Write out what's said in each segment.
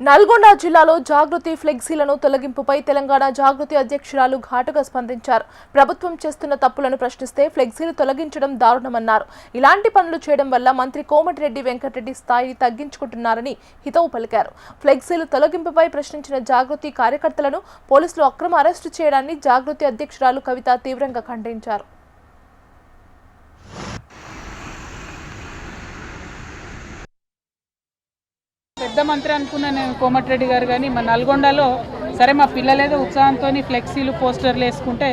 నల్గొండ జిల్లాలో జాగృతి ఫ్లెక్సీలను తొలగింపుపై తెలంగాణ జాగృతి అధ్యక్షురాలు ఘాటుగా స్పందించారు. ప్రభుత్వం చేస్తున్న తప్పులను ప్రశ్నిస్తే ఫ్లెక్సీలు తొలగించడం దారుణమన్నారు. ఇలాంటి పనులు చేయడం వల్ల మంత్రి కోమటిరెడ్డి వెంకటరెడ్డి స్థాయి తగ్గించుకుంటున్నారని హితవు పలికారు. ఫ్లెక్సీలు తొలగింపుపై ప్రశ్నించిన జాగృతి కార్యకర్తలను పోలీసులు అక్రమ అరెస్టు చేయడాన్ని జాగృతి అధ్యక్షురాలు కవిత తీవ్రంగా ఖండించారు. పెద్ద మంత్రి అనుకున్న నేను కోమటిరెడ్డి గారు కానీ మా నల్గొండలో సరే మా పిల్లలేదో ఉత్సాహంతో ఫ్లెక్సీలు పోస్టర్లు వేసుకుంటే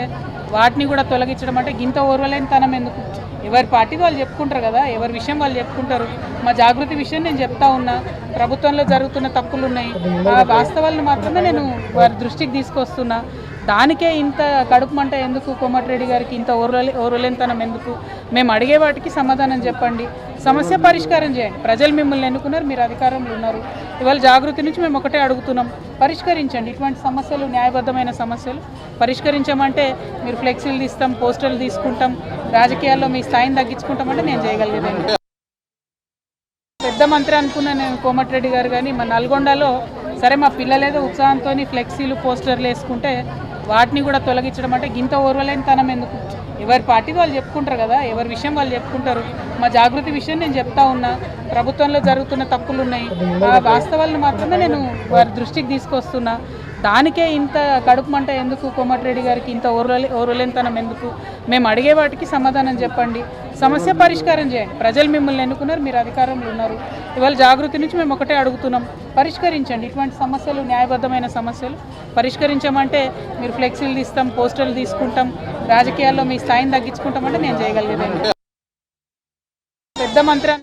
వాటిని కూడా తొలగించడం అంటే గింత ఓర్వలేని తనం ఎందుకు? ఎవరి పార్టీ వాళ్ళు చెప్పుకుంటారు కదా, ఎవరి విషయం వాళ్ళు చెప్పుకుంటారు. మా జాగృతి విషయం నేను చెప్తా ఉన్నా. ప్రభుత్వంలో జరుగుతున్న తప్పులు ఉన్నాయి, ఆ వాస్తవాలను మాత్రమే నేను వారి దృష్టికి తీసుకొస్తున్నా. దానికే ఇంత కడుపు మంట ఎందుకు? కోమటిరెడ్డి గారికి ఇంత ఓర్వలేనితనం ఎందుకు? మేము అడిగే వాటికి సమాధానం చెప్పండి, సమస్య పరిష్కారం చేయండి. ప్రజలు మిమ్మల్ని ఎన్నుకున్నారు, మీరు అధికారంలో ఉన్నారు. ఇవాళ జాగృతి నుంచి మేము ఒకటే అడుగుతున్నాం, పరిష్కరించండి. ఇటువంటి సమస్యలు న్యాయబద్ధమైన సమస్యలు పరిష్కరించమంటే మీరు ఫ్లెక్సీలు తీస్తాం, పోస్టర్లు తీసుకుంటాం, రాజకీయాల్లో మీ స్థాయిని తగ్గించుకుంటామంటే నేను చేయగలిగేదండి. పెద్ద మంత్రి అనుకున్న నేను కోమటిరెడ్డి గారు కానీ మా నల్గొండలో సరే మా పిల్లలేదో ఉత్సాహంతో ఫ్లెక్సీలు పోస్టర్లు వేసుకుంటే వాటిని కూడా తొలగించడం అంటే గింత ఓర్వలేని తనం ఎందుకు? ఎవరి పార్టీ వాళ్ళు చెప్పుకుంటారు కదా, ఎవరి విషయం వాళ్ళు చెప్పుకుంటారు. మా జాగృతి విషయం నేను చెప్తా ఉన్నా. ప్రభుత్వంలో జరుగుతున్న తప్పులు ఉన్నాయి, ఆ వాస్తవాలను మాత్రమే నేను వారి దృష్టికి తీసుకొస్తున్నా. దానికే ఇంత కడుపు మంట ఎందుకు? కోమటిరెడ్డి గారికి ఇంత ఓర్వలేనితనం ఎందుకు? మేము అడిగే వాటికి సమాధానం చెప్పండి, సమస్య పరిష్కారం చేయండి. ప్రజలు మిమ్మల్ని ఎన్నుకున్నారు, మీరు అధికారంలో ఉన్నారు. ఇవాళ జాగృతి నుంచి మేము ఒకటే అడుగుతున్నాం, పరిష్కరించండి. ఇటువంటి సమస్యలు న్యాయబద్ధమైన సమస్యలు పరిష్కరించమంటే మీరు ఫ్లెక్సీలు తీస్తాం, పోస్టర్లు తీసుకుంటాం, రాజకీయాల్లో మీ స్థాయిని తగ్గించుకుంటామంటే నేను చేయగలిగేదండి. పెద్ద మంత్రి